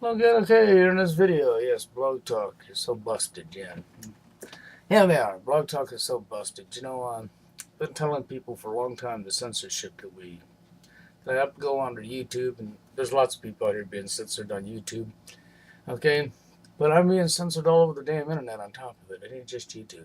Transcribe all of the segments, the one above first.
Okay, here in this video, yes, Blog Talk is so busted, yeah. Yeah, they are. Blog Talk is so busted. I've been telling people for a long time the censorship that I have to go onto YouTube, and there's lots of people out here being censored on YouTube, okay? But I'm being censored all over the damn internet on top of it. It ain't just YouTube.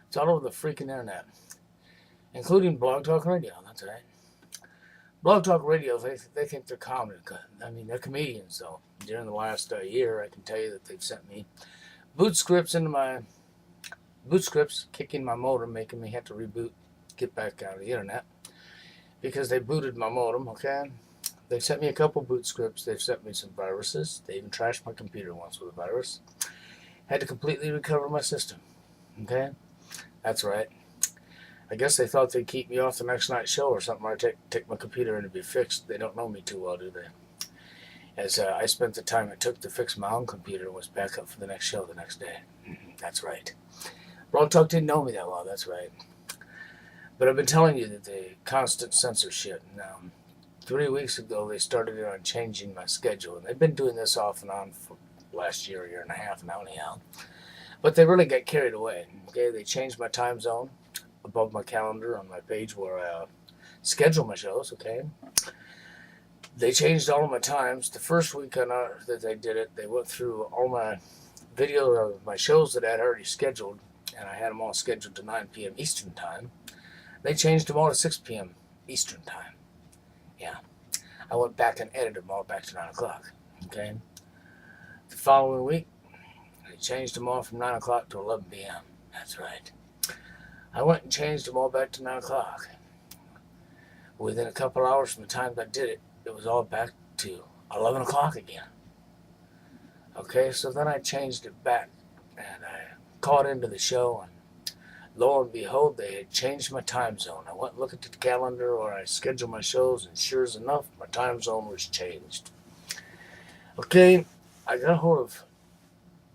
It's all over the freaking internet, including Blog Talk Radio, that's right. Blog Talk Radio, they think they're comedy. They're comedians, though. During the last year, I can tell you that they've sent me boot scripts, kicking my modem, making me have to reboot, get back out of the internet, because they booted my modem, okay? They've sent me a couple boot scripts. They've sent me some viruses. They even trashed my computer once with a virus. Had to completely recover my system, okay? That's right. I guess they thought they'd keep me off the next night's show or something, or take my computer in to be fixed. They don't know me too well, do they? As I spent the time it took to fix my own computer and was back up for the next show the next day. That's right. Blog Talk didn't know me that well, that's right. But I've been telling you that the constant censorship. Now, 3 weeks ago, they started on changing my schedule. And they've been doing this off and on for last year and a half now anyhow. But they really got carried away. Okay, they changed my time zone above my calendar on my page where I schedule my shows, okay? They changed all of my times. The first week that they did it, they went through all my video of my shows that I had already scheduled, and I had them all scheduled to 9 p.m. Eastern Time. They changed them all to 6 p.m. Eastern Time. Yeah. I went back and edited them all back to 9 o'clock, okay? The following week, they changed them all from 9 o'clock to 11 p.m. That's right. I went and changed them all back to 9 o'clock. Within a couple hours from the time I did it, it was all back to 11 o'clock again. Okay, so then I changed it back, and I called into the show, and lo and behold, they had changed my time zone. I went and looked at the calendar where I scheduled my shows, and sure as enough, my time zone was changed. Okay, I got a hold of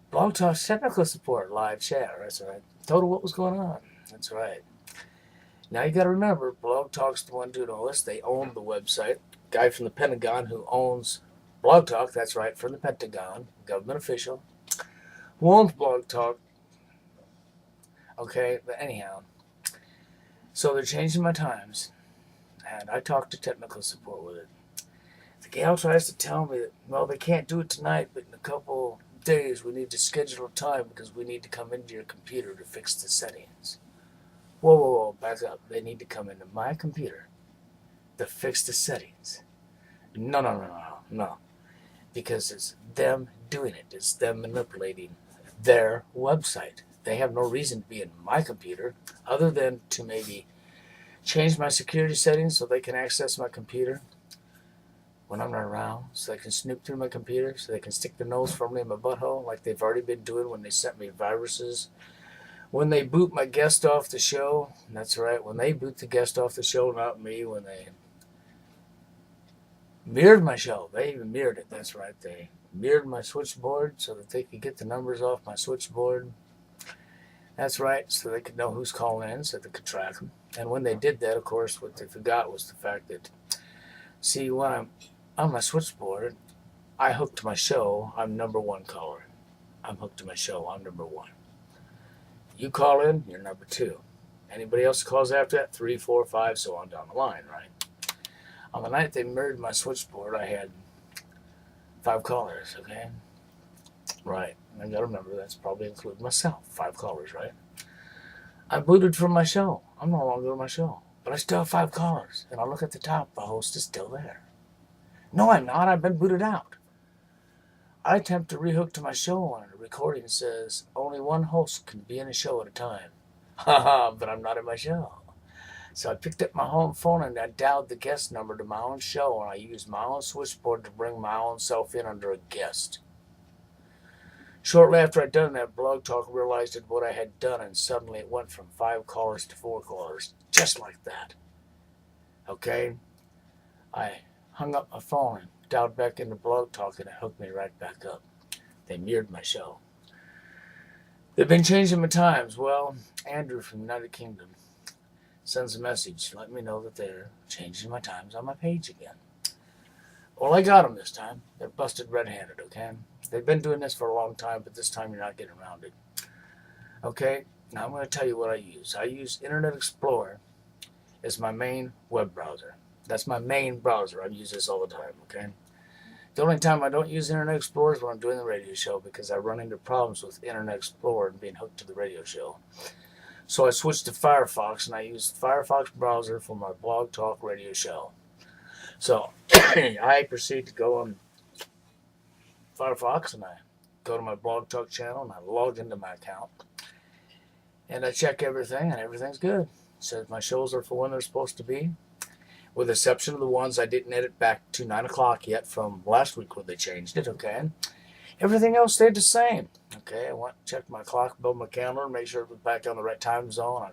Blog Talk's technical support live chat, that's right. Told her what was going on. That's right. Now you got to remember, Blog Talk's the one doing all this. They own the website. Guy from the Pentagon who owns Blog Talk, that's right, from the Pentagon, government official, who owns Blog Talk. Okay, but anyhow, so they're changing my times, and I talked to technical support with it. The gal tries to tell me that, well, they can't do it tonight, but in a couple days we need to schedule a time because we need to come into your computer to fix the settings. Whoa, back up. They need to come into my computer to fix the settings. No. Because it's them doing it. It's them manipulating their website. They have no reason to be in my computer other than to maybe change my security settings so they can access my computer when I'm not around, so they can snoop through my computer, so they can stick their nose firmly in my butthole like they've already been doing when they sent me viruses. When they boot my guest off the show, that's right, when they boot the guest off the show, not me, when they mirrored my show. They even mirrored it, that's right. They mirrored my switchboard so that they could get the numbers off my switchboard. That's right, so they could know who's calling in, so they could track them. And when they did that, of course, what they forgot was the fact that, see, when I'm on my switchboard, I hook to my show, I'm number one caller. I'm hooked to my show, I'm number one. You call in, you're number two. Anybody else calls after that, 3, 4, 5, so on down the line, right? On the night they mirrored my switchboard, I had 5 callers, okay? Right, and I gotta remember that's probably including myself, 5 callers, right? I booted from my show. I'm no longer on my show, but I still have 5 callers. And I look at the top, the host is still there. No, I'm not. I've been booted out. I attempt to rehook to my show, and the recording says only one host can be in a show at a time. Haha, but I'm not in my show. So I picked up my home phone and I dialed the guest number to my own show, and I used my own switchboard to bring my own self in under a guest. Shortly after I'd done that, Blog Talk realized what I had done, and suddenly it went from 5 callers to 4 callers, just like that. Okay? I hung up my phone and dialed back into Blog Talk, and it hooked me right back up. They mirrored my show. They've been changing my times. Well, Andrew from the United Kingdom sends a message letting me know that they're changing my times on my page again. Well, I got them this time. They're busted red-handed, okay? They've been doing this for a long time, but this time you're not getting around it. Okay, now I'm going to tell you what I use. I use Internet Explorer as my main web browser. That's my main browser. I use this all the time, okay? The only time I don't use Internet Explorer is when I'm doing the radio show because I run into problems with Internet Explorer and being hooked to the radio show. So I switched to Firefox, and I use the Firefox browser for my Blog Talk radio show. So I proceed to go on Firefox, and I go to my Blog Talk channel, and I log into my account. And I check everything, and everything's good. It says my shows are for when they're supposed to be, with the exception of the ones I didn't edit back to 9 o'clock yet from last week when they changed it, okay? Everything else stayed the same. Okay, I went and checked my clock, built my calendar, make sure it was back on the right time zone. I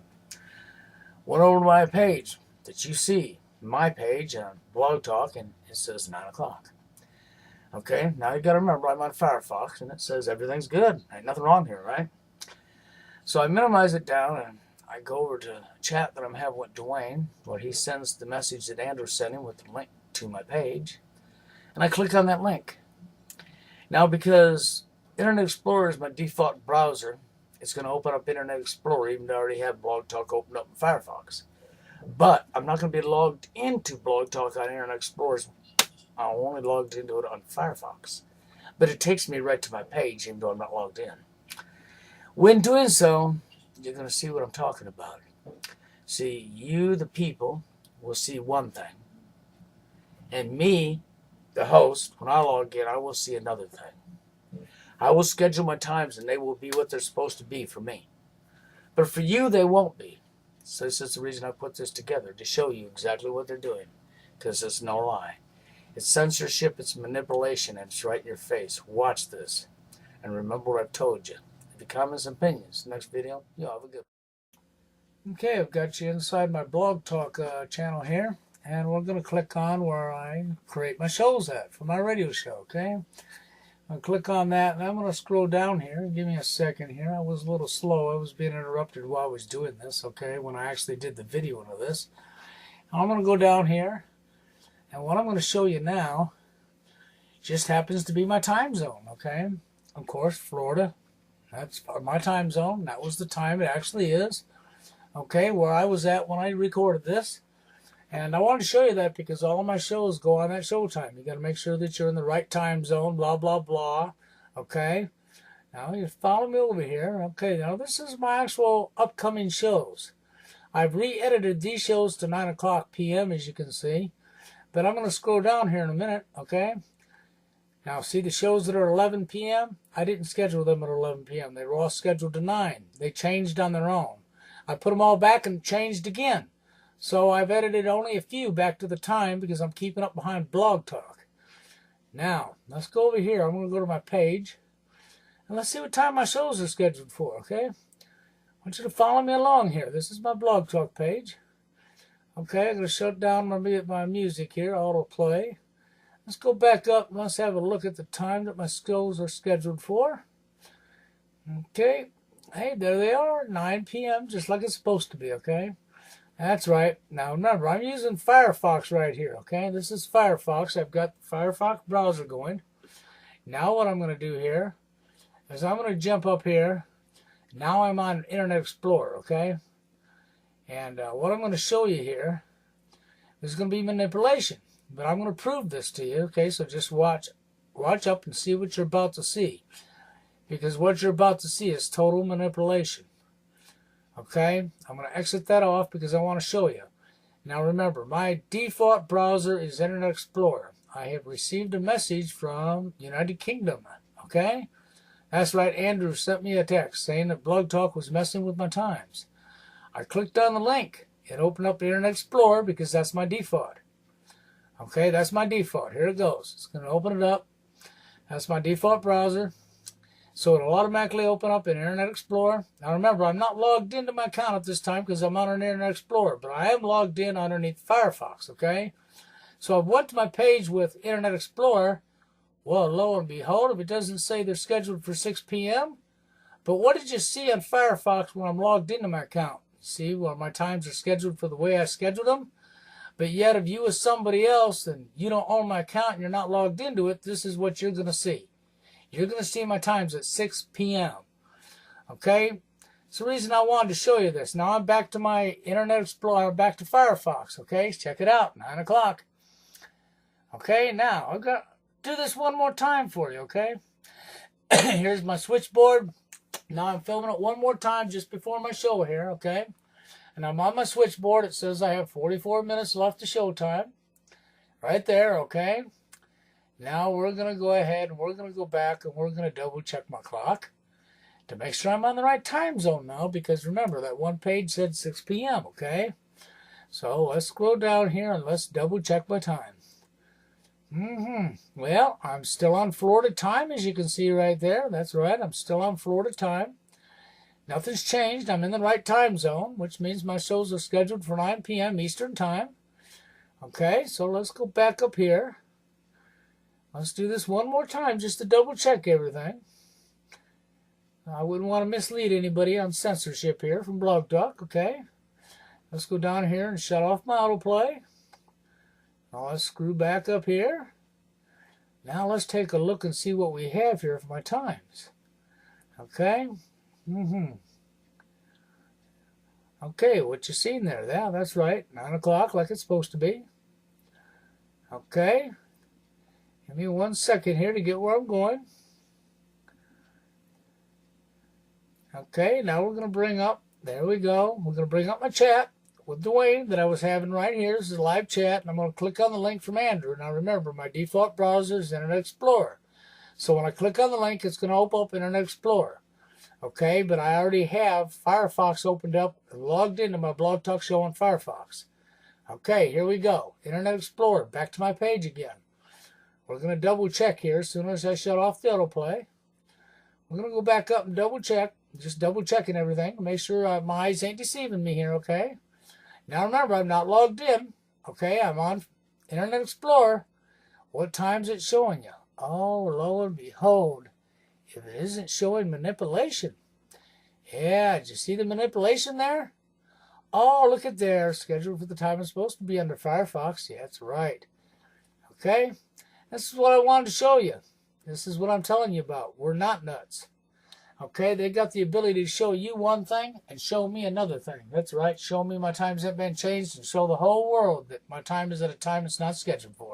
went over to my page that you see, my page on Blog Talk, and it says 9 o'clock. Okay, now you got to remember I'm on Firefox, and it says everything's good. Ain't nothing wrong here, right? So I minimize it down, and I go over to a chat that I'm having with Dwayne, where he sends the message that Andrew sent him with the link to my page, and I click on that link. Now, because Internet Explorer is my default browser, it's going to open up Internet Explorer, even though I already have Blog Talk opened up in Firefox. But I'm not going to be logged into Blog Talk on Internet Explorer. I'm only logged into it on Firefox. But it takes me right to my page, even though I'm not logged in. When doing so, you're going to see what I'm talking about. See, you, the people, will see one thing. And me, the host, when I log in, I will see another thing. I will schedule my times, and they will be what they're supposed to be for me. But for you, they won't be. So this is the reason I put this together, to show you exactly what they're doing, because it's no lie. It's censorship, it's manipulation, and it's right in your face. Watch this, and remember what I've told you. Leave comments and opinions. Next video, you have a good one. Okay, I've got you inside my Blog Talk channel here, and we're going to click on where I create my shows at for my radio show, okay? I'll click on that, and I'm going to scroll down here. Give me a second here. I was a little slow. I was being interrupted while I was doing this, okay, when I actually did the video of this. I'm going to go down here, and what I'm going to show you now just happens to be my time zone, okay? Of course, Florida, that's my time zone. That was the time it actually is, okay, where I was at when I recorded this. And I wanted to show you that because all of my shows go on that show time. You got to make sure that you're in the right time zone, blah, blah, blah. Okay? Now, you follow me over here. Okay, now this is my actual upcoming shows. I've re-edited these shows to 9 o'clock p.m., as you can see. But I'm going to scroll down here in a minute, okay? Now, see the shows that are 11 p.m.? I didn't schedule them at 11 p.m. They were all scheduled to 9. They changed on their own. I put them all back and changed again. So I've edited only a few back to the time because I'm keeping up behind Blog Talk. Now, let's go over here. I'm going to go to my page. And let's see what time my shows are scheduled for, okay? I want you to follow me along here. This is my Blog Talk page. Okay, I'm going to shut down my music here, autoplay. Let's go back up and let's have a look at the time that my shows are scheduled for. Okay. Hey, there they are, 9 p.m., just like it's supposed to be, okay? That's right. Now remember, I'm using Firefox right here, okay? This is Firefox. I've got the Firefox browser going. Now what I'm going to do here is I'm going to jump up here. Now I'm on Internet Explorer, okay? And what I'm going to show you here is going to be manipulation. But I'm going to prove this to you, okay? So just watch up and see what you're about to see. Because what you're about to see is total manipulation. Okay, I'm going to exit that off because I want to show you. Now remember, my default browser is Internet Explorer. I have received a message from United Kingdom. Okay, that's right, Andrew sent me a text saying that Blog Talk was messing with my times. I clicked on the link. It opened up Internet Explorer because that's my default. Okay, that's my default. Here it goes. It's going to open it up. That's my default browser. So it'll automatically open up in Internet Explorer. Now remember, I'm not logged into my account at this time because I'm on an Internet Explorer, but I am logged in underneath Firefox, okay? So I went to my page with Internet Explorer. Well, lo and behold, if it doesn't say they're scheduled for 6 p.m., but what did you see on Firefox when I'm logged into my account? See, well, my times are scheduled for the way I scheduled them. But yet, if you was somebody else and you don't own my account and you're not logged into it, this is what you're going to see. You're going to see my times at 6 p.m. Okay? It's the reason I wanted to show you this. Now I'm back to my Internet Explorer, back to Firefox. Okay? Check it out. 9 o'clock. Okay? Now, I've got to do this one more time for you. Okay? Here's my switchboard. Now I'm filming it one more time just before my show here. Okay? And I'm on my switchboard. It says I have 44 minutes left to showtime. Right there, okay? Now we're going to go ahead and we're going to go back and we're going to double check my clock to make sure I'm on the right time zone now, because remember that one page said 6 p.m., okay? So let's scroll down here and let's double check my time. Well, I'm still on Florida time, as you can see right there. That's right, I'm still on Florida time. Nothing's changed. I'm in the right time zone, which means my shows are scheduled for 9 p.m. Eastern time. Okay, so let's go back up here. Let's do this one more time just to double check everything. I wouldn't want to mislead anybody on censorship here from Blog Talk, okay? Let's go down here and shut off my autoplay. Now let's screw back up here. Now let's take a look and see what we have here for my times. Okay? Okay, what you seen there? Yeah, that's right. 9 o'clock like it's supposed to be. Okay. Give me 1 second here to get where I'm going. Okay, now we're going to bring up, there we go. We're going to bring up my chat with Dwayne that I was having right here. This is a live chat, and I'm going to click on the link from Andrew. Now remember, my default browser is Internet Explorer. So when I click on the link, it's going to open up Internet Explorer. Okay, but I already have Firefox opened up and logged into my Blog Talk show on Firefox. Okay, here we go. Internet Explorer, back to my page again. We're going to double check here as soon as I shut off the autoplay. We're going to go back up and double check, just double checking everything. Make sure my eyes ain't deceiving me here, okay? Now remember, I'm not logged in. Okay, I'm on Internet Explorer. What time's it showing you? Oh, lo and behold. If it isn't showing manipulation. Yeah, did you see the manipulation there? Oh, look at there. Scheduled for the time it's supposed to be under Firefox. Yeah, that's right. Okay? This is what I wanted to show you. This is what I'm telling you about. We're not nuts. Okay? They got the ability to show you one thing and show me another thing. That's right. Show me my times have been changed and show the whole world that my time is at a time it's not scheduled for.